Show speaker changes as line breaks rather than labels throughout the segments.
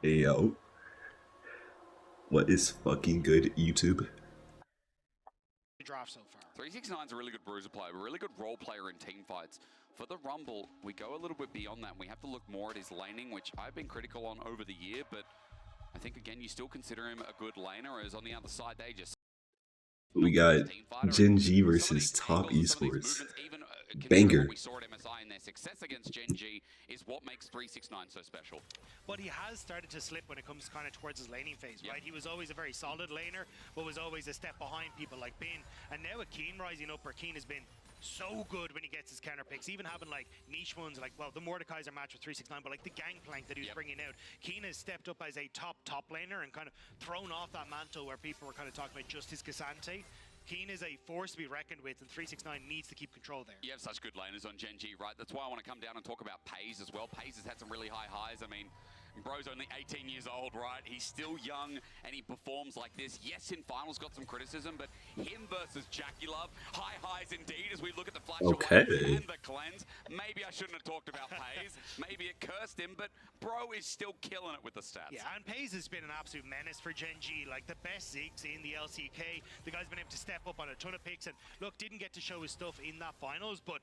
Hey yo, what is fucking good, YouTube?
Draft so far.
369 is a really good bruiser player, a really good role player in team fights. For the Rumble, we go a little bit beyond that. We have to look more at his laning, which I've been critical on over the year, but I think, again, you still consider him a good laner, as on the other side, they just
We
not the
got
best team fighter. And
Gen G
some of
versus
these
Top
angles and some of these
Esports.
movements, even considering what
Banger.
we saw at MSI and their success against Gen G, is what makes 369 so special.
But he has started to slip when it comes kind of towards his laning phase, right? He was always a very solid laner, but was always a step behind people like Bin. And now with Keen rising up, where Keen has been so good when he gets his counter picks, even having like niche ones like, well, the Mordekaiser match with 369, but like the Gangplank that he was bringing out. Keen has stepped up as a top laner and kind of thrown off that mantle where people were kind of talking about just his Cassante. Keen is a force to be reckoned with, and 369 needs to keep control there.
You have such good laners on Gen G, right? That's why I want to come down and talk about Paze as well. Paze has had some really high highs. I mean, bro's only 18 years old, right? He's still young, and he performs like this. Yes, in finals got some criticism, but him versus Jackie Love, high highs indeed as we look at the flash away and the cleanse. Maybe I shouldn't have talked about Paze. Maybe it cursed him, but bro is still killing it with the stats.
Yeah, and Paze has been an absolute menace for Gen G, like the best Ziggs in the LCK. The guy's been able to step up on a ton of picks, and look, didn't get to show his stuff in that finals, but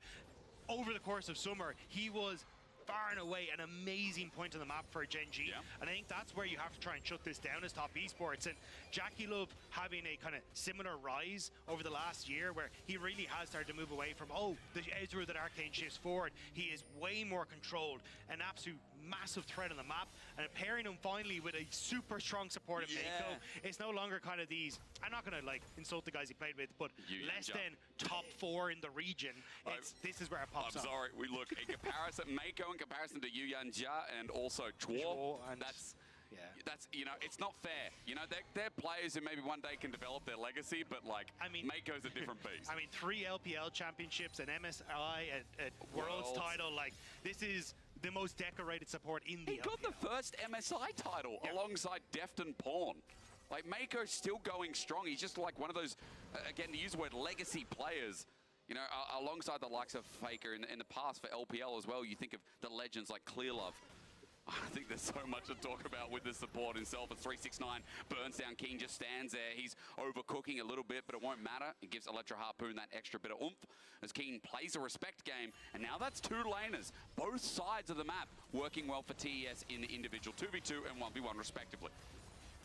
over the course of summer, he was far and away an amazing point on the map for Gen G. And I think that's where you have to try and shut this down as top esports. And Jackie Love having a kind of similar rise over the last year, where he really has started to move away from, oh, the Ezreal that Arcane shifts forward. He is way more controlled, an absolute massive threat on the map, and pairing him finally with a super strong support of Mako. It's no longer kind of these, I'm not going to like insult the guys he played with, but less than top 4 in the region. This is where it pops up.
I'm sorry, we look in comparison, Mako in comparison to Yu Jia and also Chua, that's, you know, it's not fair. You know, they're players who maybe one day can develop their legacy, but like, I mean, Mako's a different beast.
I mean, 3 LPL championships, an MSI, a Worlds title, like, this is the most decorated support in the LPL.
He got the first MSI title alongside Deft and Pawn. Like, Mako's still going strong. He's just like one of those, again, to use the word legacy players, you know, alongside the likes of Faker in the past for LPL as well. You think of the legends like Clearlove. I think there's so much to talk about with the support himself. As 369 burns down, Keen just stands there. He's overcooking a little bit, but it won't matter. It gives Electro Harpoon that extra bit of oomph as Keen plays a respect game. And now that's 2 laners, both sides of the map, working well for TES in the individual 2v2 and 1v1 respectively.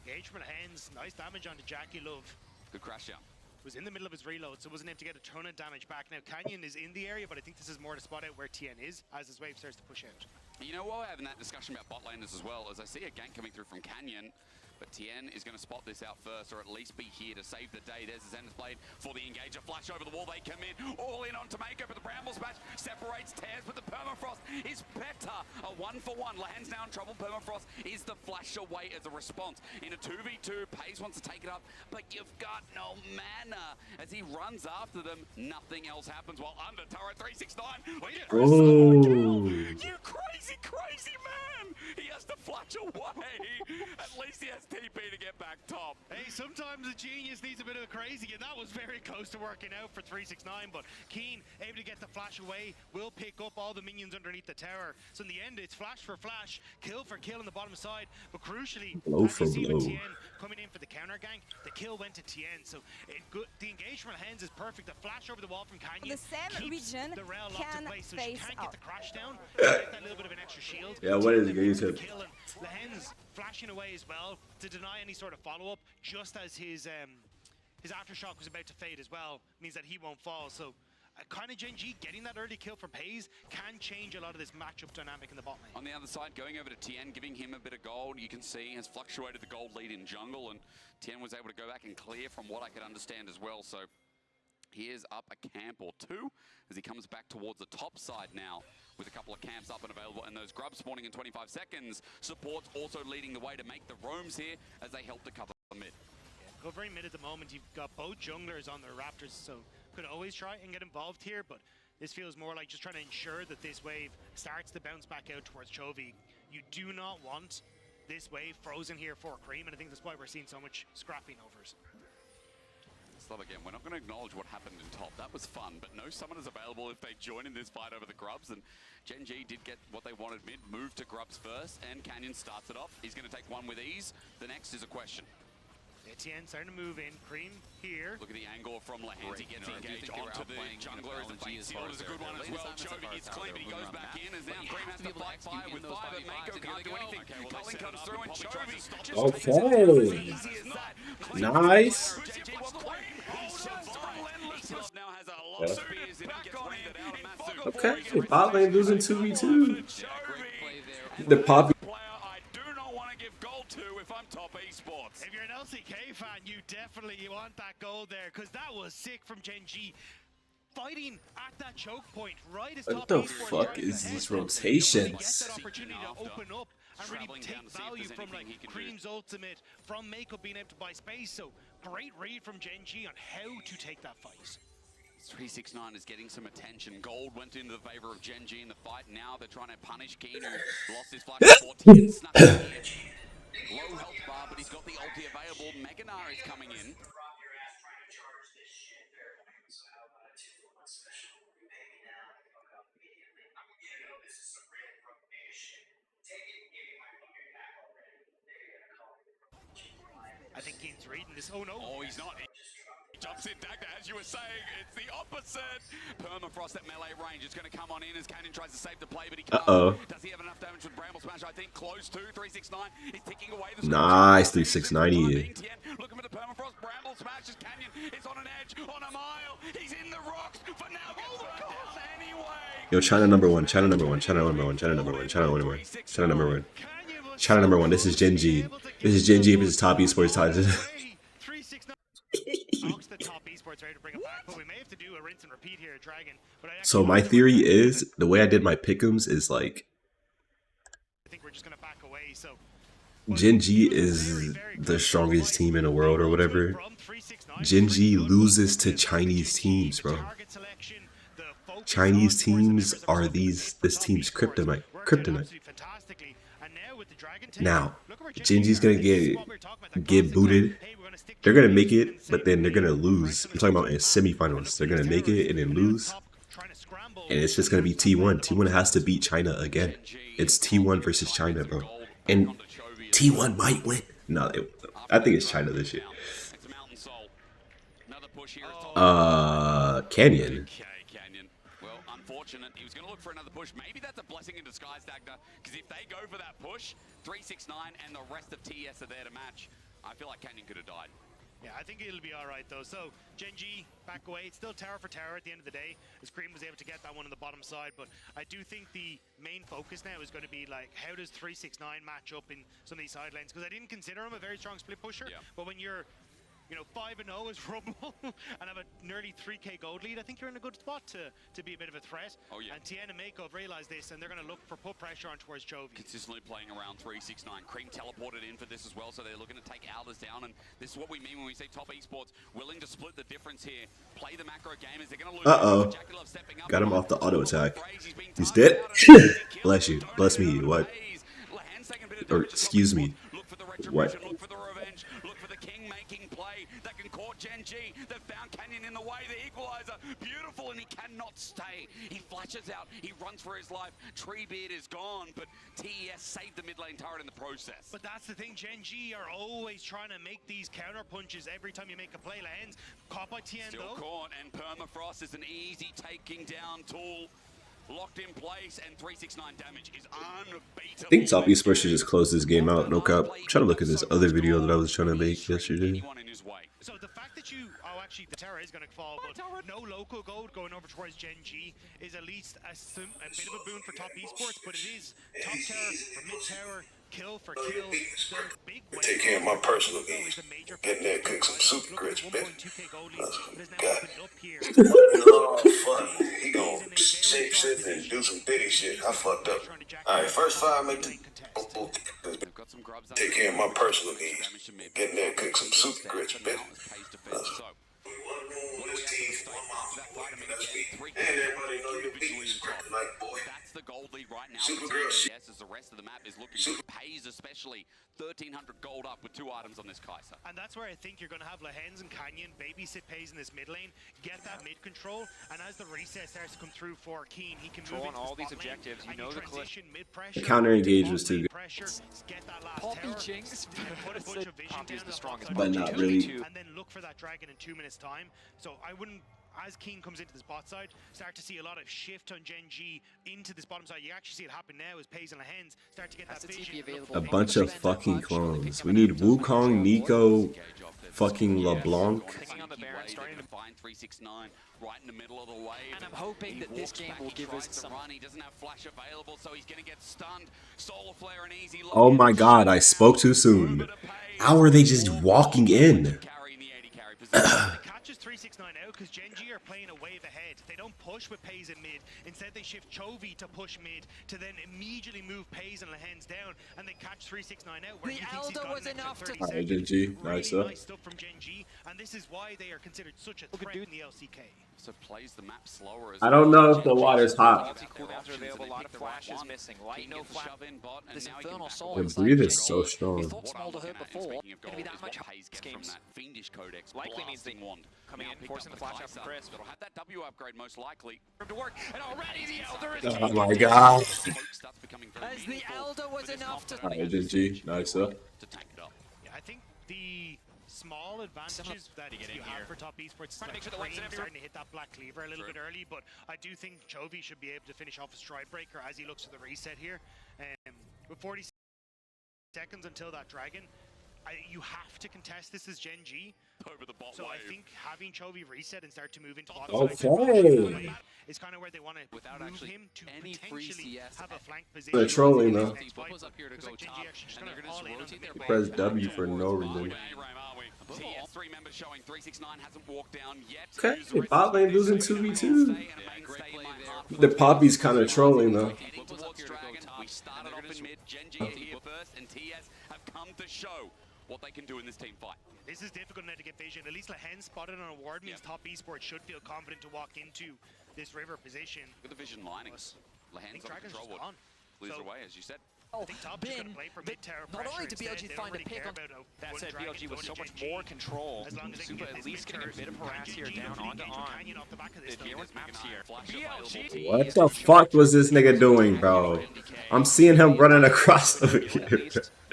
Engagement hands, nice damage onto Jackie Love.
Good crash down.
Was in the middle of his reload, so wasn't able to get a ton of damage back. Now, Canyon is in the area, but I think this is more to spot out where TN is as his wave starts to push out.
You know, while we're having that discussion about bot laners as well, as I see a gank coming through from Canyon, but Tien is going to spot this out first, or at least be here to save the day. There's the Zenith Blade for the engager. Flash over the wall, they come in, all in on Mako, but the Bramble Smash separates TES, but the Permafrost is better. A 1-for-1, Lands now in trouble. Permafrost is the flash away as a response. In a 2v2, Paze wants to take it up, but you've got no mana. As he runs after them, nothing else happens, while under turret 369, wait for a solo kill. You crazy, crazy man! He has to flash away. At least he has TP to get back top.
Hey, sometimes a genius needs a bit of a crazy, and that was very close to working out for 369, but Keen able to get the flash away, will pick up all the minions underneath the tower. So in the end, it's flash for flash, kill for kill on the bottom side, but crucially, as you see with Tien coming in for the counter gank, the kill went to Tien, so the engagement hands is perfect. The flash over the wall from Canyon
the same region
the rail locked in place, so she can't get the crash down, get that little bit of an extra shield.
Yeah, what is it?
Lehens flashing away as well to deny any sort of follow-up, just as his aftershock was about to fade as well, means that he won't fall. So kind of Gen G getting that early kill from Paze can change a lot of this matchup dynamic in the bot lane.
On the other side, going over to Tien, giving him a bit of gold, you can see has fluctuated the gold lead in jungle, and Tien was able to go back and clear from what I could understand as well. So he is up a camp or two as he comes back towards the top side now with a couple of camps up and available, and those grubs spawning in 25 seconds. Support's also leading the way to make the roams here as they help to cover the mid.
Yeah, covering mid at the moment, you've got both junglers on the Raptors, so could always try and get involved here, but this feels more like just trying to ensure that this wave starts to bounce back out towards Chovy. You do not want this wave frozen here for Cream, and I think that's why we're seeing so much scrapping overs.
Stop again. We're not going to acknowledge what happened in top. That was fun, but no summoners available if they join in this fight over the Grubs. And Gen G did get what they wanted mid, moved to Grubs first, and Canyon starts it off. He's going to take one with ease. The next is a question.
Etienne starting to move in. Cream here.
Look at the angle from Lahans. He gets engaged onto the jungler as the bait seal is a good one as well. Chovy gets clean, he goes back in as now Cream has to fight fire with fire, but Mako can't do anything. Culling comes through and Chovy just
Okay. Nice.
now has a lot of spears and he gets winded out of massive.
Okay. Bot lane losing 2v2. The poppy.
I do not want to give gold to if I'm top esports.
If you're an LCK fan, you definitely want that goal there, because that was sick from Gen G. Fighting at that choke point, right as
What
top
the
esports
fuck
trying
is
to
these
test it.
rotations?
Get that opportunity to open up and really take value from like Cream's ultimate, from Mako being able to buy space. So great read from Gen G on how to take that fight.
369 is getting some attention. Gold went into the favor of Gen G in the fight. Now they're trying to punish Keen, who lost his flash before TN snuck in here. Low health bar, but he's got the ulti available. Meganar is coming in.
I think Keen's reading this. Oh no.
Oh, he's not. He jumps in, Dagda, as you were saying. It's the opposite. Permafrost at melee range is going to come on in as Canyon tries to save the play, but he can't. Does he have enough damage with Bramble Smash? I think close to 369. He's ticking away the
Nice 369.
Looking for the Permafrost. Bramble smashes Canyon. It's on an edge, on a mile. He's in the rocks for now. Gets down anyway.
Yo, China number one. China number one. China number one. China number one. China number one. China number one. China number one. This is Gen G. This is Gen G. This is top esports times.
The top esports ready to bring it back, but we may have to do a rinse and repeat here at Dragon. But
So my theory is the way I did my pick'ems is like
I think we're just gonna back away. So
Gen G is the strongest team in the world or whatever. Gen G loses to Chinese teams, bro. Chinese teams are this team's kryptonite. Now, Gen G's gonna get booted. They're gonna make it, but then they're gonna lose. I'm talking about in semifinals. They're gonna make it and then lose, and it's just gonna be T1. T1 has to beat China again. It's T1 versus China, bro, and T1 might win. No, I think it's China this year. Canyon.
Well, unfortunate. He was going to look for another push. Maybe that's a blessing in disguise, Dagda, because if they go for that push, 369 and the rest of TES are there to match. I feel like Canyon could have died.
Yeah, I think it'll be all right, though. So, Gen G, back away. It's still tower for tower at the end of the day, as Cream was able to get that one on the bottom side. But I do think the main focus now is going to be, like, how does 369 match up in some of these side lanes? Because I didn't consider him a very strong split pusher. Yeah. But when you're, you know, 5-0 as Rumble and have a nearly 3k gold lead, I think you're in a good spot to be a bit of a threat. Oh, yeah. And Tien and Mako have realized this, and they're going to look for put pressure on towards Chovy.
Consistently playing around 369. Cream teleported in for this as well, so they're looking to take Alders down, and this is what we mean when we say top esports, willing to split the difference here. Play the macro game as they're going to lose.
Got him off the auto attack. He's dead? Bless you. Bless me. What? Or, excuse me. What?
Look for the revenge. Look for the king making play that can court Gen G. They've found Canyon in the way. The equalizer. Beautiful, and he cannot stay. He flashes out. He runs for his life. Treebeard is gone, but TES saved the mid lane turret in the process.
But that's the thing. Gen G are always trying to make these counter punches every time you make a play. Lands caught by Tien,
Still caught, and Permafrost is an easy taking down tool. Locked in place, and 369 damage is unbeatable.
I think top esports should just close this game out. No cap. I'm trying to look at this other video that I was trying to make yesterday.
So the fact that you, actually the tower is going to fall, but no local gold going over towards Gen G is at least a bit of a boon for top esports, but it is top tower for mid tower, kill for kill. So big
take care of my personal games. Getting there, cook some super grits, bitch. Oh, fuck. He gon' shape shift and do some bitty shit. I fucked up. Alright, first 5 make the... Take care of my personal games. Getting there, cook some super grits, bitch.
That's the gold lead right now. Super girl. Yes, as the rest of the map is looking good. Pays especially 1,300 gold up with 2 items on this Kai'Sa.
And that's where I think you're going to have Lehens and Canyon babysit Pays in this mid lane, get that mid control, and as the reset starts to come through for Keen, he can move into
all
the
these
spot lane,
objectives. You
and
know the
transition mid pressure.
The counter engage was too good.
Pressure, get that last
Poppy
tower,
Jinx
and put a bunch of vision
Poppy's
down
the
the
strongest,
bot
but
side,
not really.
and then look for that dragon in 2 minutes time. So I wouldn't, as Keen comes into this bot side, start to see a lot of shift on Gen G into this bottom side. You actually see it happen now as Pays and Lehens start to get that vision.
A bunch of fucking clones. We need Wukong, Nico, fucking LeBlanc.
Picking on the Baron, starting to
find 369 right in the middle of the wave.
And I'm hoping that this game will give us some.
He doesn't have flash available, so he's gonna get stunned. Solar flare and easy.
Oh my god, I spoke too soon. How are they just walking in?
Catches 369 out because Gen G are playing a wave ahead. They don't push with Pays in mid. Instead, they shift Chovy to push mid to then immediately move Pays and Lehens down and then catch 369 out. Where
The
he thinks he's
Elder
got
was
an extra
enough to-
30
Alright,
seconds.
Gen G,
Really
nice
nice stuff from Gen G, and this is why they are considered such a threat in the LCK.
So plays the map slower as
I don't know if the water's hot.
Multi cooldowns are available. A lot of flashes missing. Light, no flash. This Infernal Soul.
The
is
breathe
like
is so
Gen G.
strong.
We thought Smolder hurt before. Gonna be that much
from
games.
that fiendish codex.
Likely means they
wand
coming in, forcing the flash out from Chris.
It'll have that W upgrade most likely.
To work, and already the Elder is
Oh my god.
Starts becoming very
as the
meaningful
Elder was
with this
enough to.
Alright, Gen G, nice.
to tank it up.
Yeah, I think the small advantages that you have for top esports is
Trying to
like
make sure the lights
Cream
in
starting to hit that black cleaver a little bit early, but I do think Chovy should be able to finish off a stride breaker as he looks at the reset here. With 40 seconds until that dragon, you have to contest this as Gen G.
Over the bot
So I
wave.
think having Chovy reset and start to move into bot
Okay.
side is kind of where they want to
Without
move
actually
him to
any free
potentially
CS
have a flank position.
They're trolling though.
Next fight,
Bubba's up here to
looks
go
like Gen G
top,
actually just
and
gonna
they're gonna
all in on
rotate
the
their
mid
Press
wave.
W for no reason.
TS 3 members showing 369 hasn't walked down yet.
Okay, bot lane losing 2v2. The Poppy's kind of trolling though.
Heading towards Dragon. We started off in mid. Gen G are here first, and TS have come to show what they can do in this team fight.
This is difficult now to get vision. At least Lehen spotted on a ward means top esports should feel confident to walk into this river position.
Look at the vision lining.
I think
Lahan's on
Dragon's
control
just
wood.
gone.
Clears
So-
away, as you said.
I think Top's just gonna
Bin,
play for
but
mid-tower
not only
pressure
to be able
instead.
to
They
find
don't
a
really
pick
care
on-
about
That
one
said,
dragon
BLG with
going
so
to
much
Gen G.
more control.
As long as they can
Super
get
at
this
least getting a
mid-tower,
bit of harass
Gen
here
G
down
looking to
onto
engage with
on.
Canyon off the back of this
The
though.
Deer's maps here.
BLG.
What the fuck was this nigga doing, bro? I'm seeing him running across over here.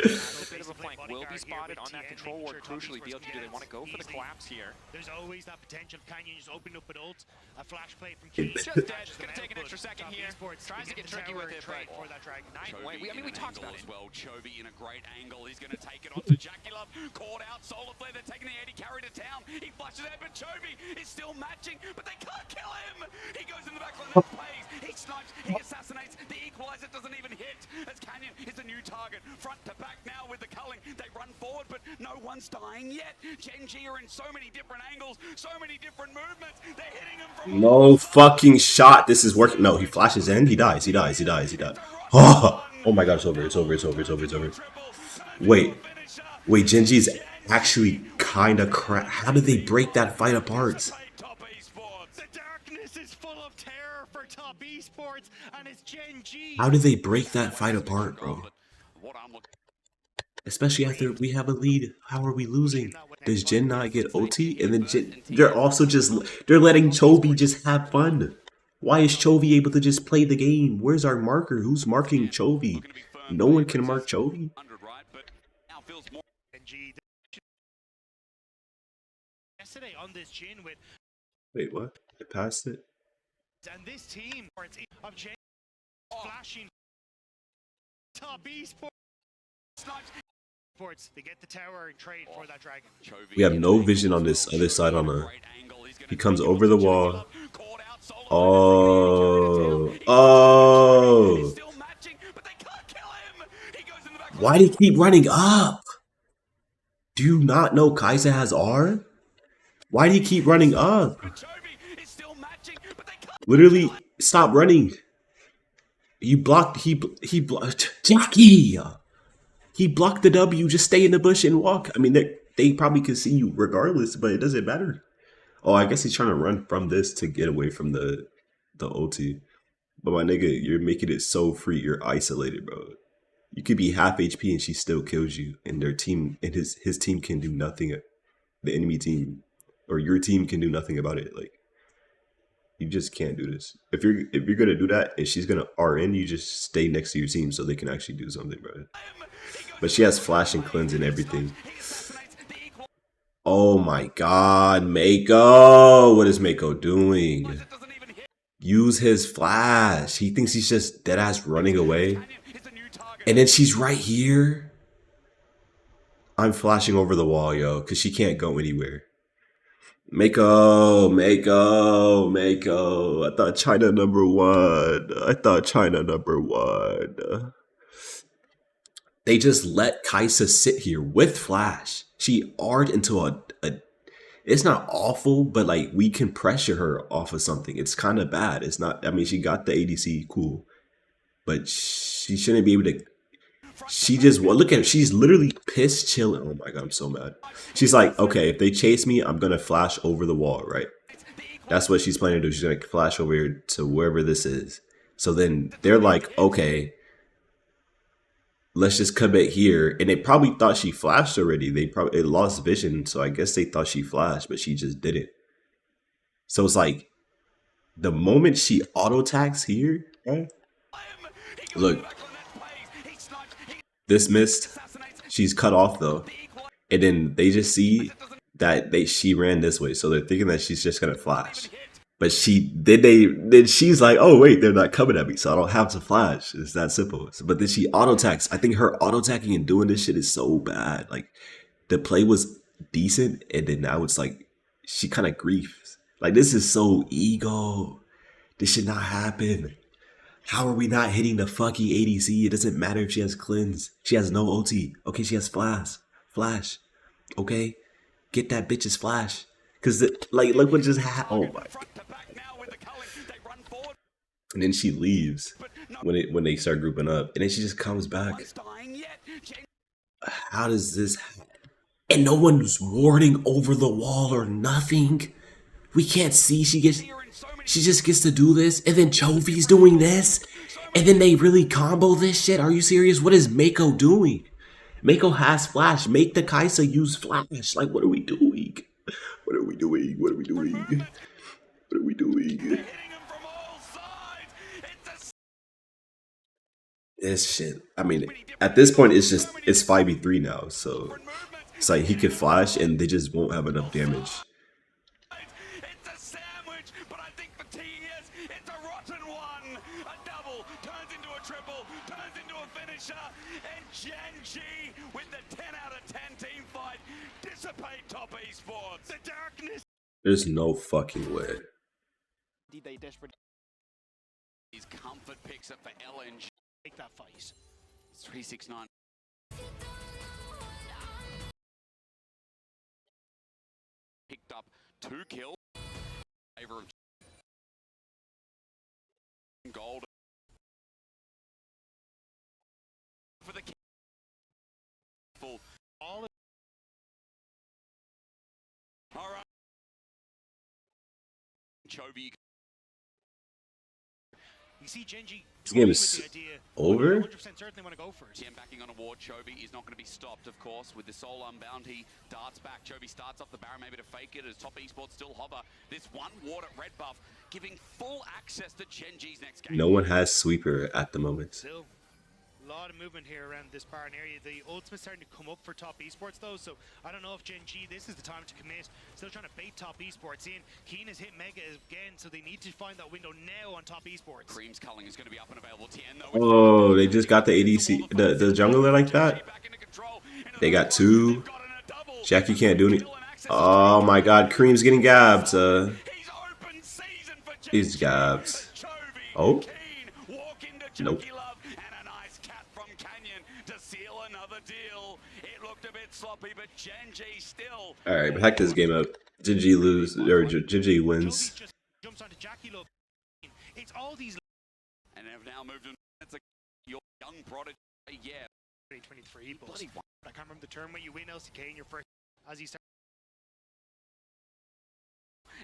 A bit of a flank will be spotted on that control ward. Crucially, BLG, do they want to go for the collapse here?
There's always that potential. Canyon just opened up with ult. A flash play from Keen.
Just dead. It's going to take an extra second here. Tries to get tricky with it, but
for that dragon.
Chovy
I mean, we
in an
talked
angle
about it.
as well. Chovy in a great angle. He's going to take it onto Jackie Love. Caught out. Solar Flare. They're taking the 80 carry to town. He flushes out, but Chovy is still matching. But they can't kill him. He goes in the back line. Plays. He snipes. He assassinates. The equalizer doesn't even hit. As Canyon is a new target. Front to back now with the culling. They run forward, but no one's dying yet. Gen G are in so many different angles, so many different movements. They're hitting him from
No fucking shot. This is working. No, he flashes in. He dies. He dies. He dies. He dies. Oh, oh my god, it's over. It's over. It's over. It's over. It's over. Wait. Wait, Gen G is actually kind of crap. How did they break that fight apart?
The darkness is full of terror for top esports, and it's Gen G.
How did they break that fight apart, bro?
what I'm looking
Especially after we have a lead. How are we losing? Does Jin not get OT? And then Jin, they're also just, they're letting Chovy just have fun. Why is Chovy able to just play the game? Where's our marker? Who's marking Chovy? No one can mark Chovy.
100, right? But now feels more.
Gen G. Yesterday on this Jin with,
Wait, what? I passed it?
and this team of Gen flashing top esports. They get the tower and trade for that dragon.
We have no vision on this other side on a... He comes over the wall. Oh. Oh. Why do you keep running up? Do you not know Kai'Sa has R? Why do you keep running up? Literally, stop running. He blocked, he blocked, Jackie! He blocked the W, just stay in the bush and walk. I mean, they probably could see you regardless, but it doesn't matter. Oh, I guess he's trying to run from this to get away from the OT. But my nigga, you're making it so free, you're isolated, bro. You could be half HP and she still kills you, and their team and his team can do nothing. The enemy team or your team can do nothing about it. Like, you just can't do this. If you're gonna do that and she's gonna RN, you just stay next to your team so they can actually do something, bro. But she has flash and cleanse and everything. Oh my god, Mako! What is Mako doing? Use his flash. He thinks he's just deadass running away. And then she's right here. I'm flashing over the wall, yo, because she can't go anywhere. Mako. I thought China number one. They just let Kaisa sit here with flash. She R'd into a it's not awful, but like we can pressure her off of something. It's kind of bad. It's not, I mean, she got the ADC, cool. But she shouldn't be able to. She just, well, look at her. She's literally piss chilling. Oh my god, I'm so mad. She's like, okay, if they chase me, I'm gonna flash over the wall, right? That's what she's planning to do. She's gonna flash over here to wherever this is. So then they're like, okay, let's just commit here. And they probably thought she flashed already. It lost vision, so I guess they thought she flashed, but she just didn't. So it's like the moment she auto attacks here, right? Look, this missed. She's cut off though, and then they just see that she ran this way, so they're thinking that she's just gonna flash. But then she's like, oh wait, they're not coming at me, so I don't have to flash. It's that simple. But then she auto attacks. I think her auto attacking and doing this shit is so bad. Like the play was decent, and then now it's like she kind of griefs. Like this is so ego. This should not happen. How are we not hitting the fucking ADC? It doesn't matter if she has cleanse. She has no OT. Okay, she has flash. Okay, get that bitch's flash. Cause like look what just happened. Oh my god. And then she leaves when they start grouping up, and then she just comes back. How does this happen? And no one's warding over the wall or nothing. We can't see. She just gets to do this, and then Chovy's doing this, and then they really combo this shit. Are you serious? What is Mako doing? Mako has flash. Make the Kaisa use flash. Like, what are we doing? What are we doing? What are we doing? What are we doing? This shit. I mean, at this point, it's 5v3 now, so it's like he could flash, and they just won't have enough damage.
It's a sandwich, but I think for TES, it's a rotten one. A double turns into a triple, turns into a finisher, and Genji with the 10 out of 10 team fight dissipate top esports. The darkness.
There's no fucking way.
His comfort picks it for LNG.
Take that fight.
369. Picked up 2 kills. Favor of gold for the full. All right. Chovy.
You see Genji.
This game is over?
100% certainly want to go for it.
TM backing on a ward. Chovy is not going to be stopped, of course, with the soul unbound. He darts back. Chovy starts off the Baron, maybe to fake it as top esports still hover. This one ward at red buff, giving full access to Genji's next game.
No one has sweeper at the moment.
Still, a lot of movement here around this Baron area. The ultimate's starting to come up for top esports though, so I don't know if Genji, this is the time to commit. Still trying to bait top esports in. Keen has hit Mega again, so they need to find that window now on top esports.
Cream's culling is going to be up and available. TN, though,
Oh, they just got the ADC, the jungler like that. They got 2. Jackie can't do anything. Oh my god, Cream's getting gabbed. He's gabbed. Oh? Nope. Alright, but heck this game up. Genji lose, or Genji wins.
Just jumps onto Jackie, look. It's all these.
And have now moved in. It's a your young prodigy. Yeah.
2023 plus. I can't remember the term when you win LCK in your first as you start.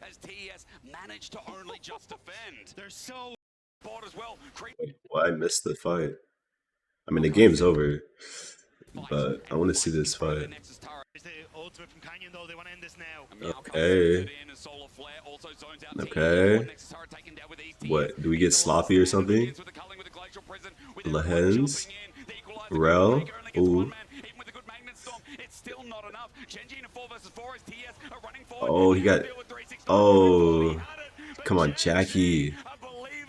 As TES managed to only just defend.
They're so
bored as well.
Why I missed the fight? I mean, the game's over, but I want to see this fight.
The ultimate from Canyon though, they want to end this now.
Okay. Okay. What? Do we get sloppy or something? Lahens? Rel? Ooh. Oh, he got... Oh. Come on, Jackie.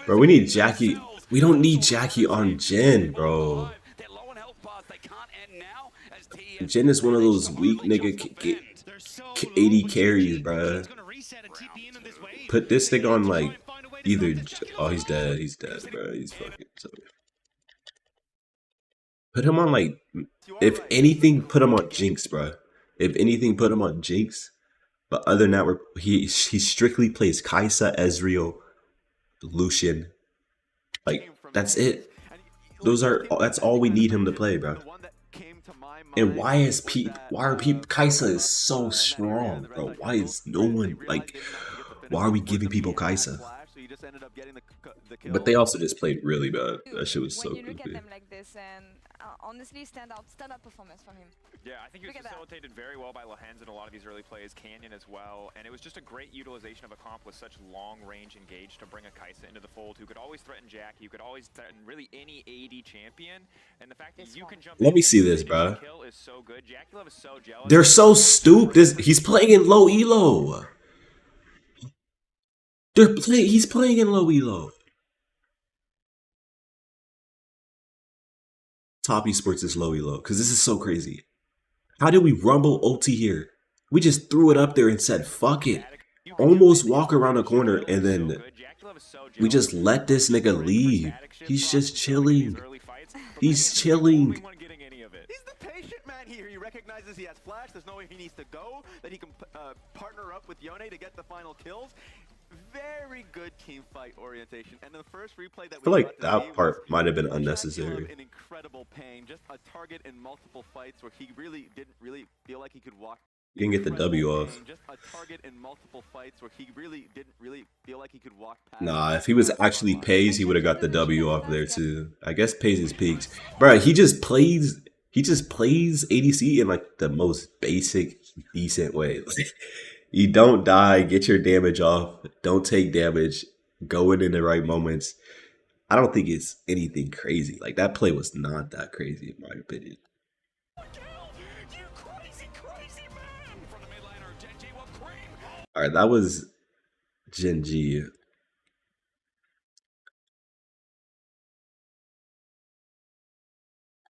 Bro, we need Jackie. We don't need Jackie on Jin, bro. Jin is one of those weak nigga 80 carries, bro. Put this nigga on like either. Oh, he's dead. He's dead, bro. He's fucking. So. Put him on like. If anything, put him on Jinx, bro. If anything, put him on Jinx. But other than that, he strictly plays Kai'Sa, Ezreal, Lucian. Like that's it. That's all we need him to play, bro. And why are Kai'Sa is so strong, bro? Why is no one like? Why are we giving people Kai'Sa? But they also just played really bad. That shit was so goofy.
Like this and honestly, stand up performance from him.
Yeah, I think he was facilitated very well by Lahens in a lot of these early plays, Canyon as well, and it was just a great utilization of a comp with such long-range engage to bring a Kai'Sa into the fold, who could always threaten Jackie, who could always threaten really any AD champion, and the fact that you can jump.
Let me see this, bro.
Kill is so good. Jackie Love is so jealous.
They're so stupid. He's playing in low elo. He's playing in low elo. Top esports is low elo because this is so crazy. How did we rumble OT here? We just threw it up there and said fuck it. Almost walk around the corner and then we just let this nigga leave. He's just chilling. He's chilling.
He's the patient man here. He recognizes he has flash. There's nowhere he needs to go. That he can partner up with Yone to get the final kills. Very good team fight orientation. And the first replay that
I feel like that part might have been unnecessary.
In incredible pain, just a target in multiple fights where he really didn't feel like he could walk.
You can get the W off.
Just a target in multiple fights where he really didn't feel like he could walk past.
Nah, if he was actually Pays, he would have got the W off there too. I guess Pays is peaks. Bro, he just plays ADC in like the most basic, decent way. You don't die, get your damage off, don't take damage, go in the right moments. I don't think it's anything crazy. Like that play was not that crazy in my opinion. Alright, that was Gen G.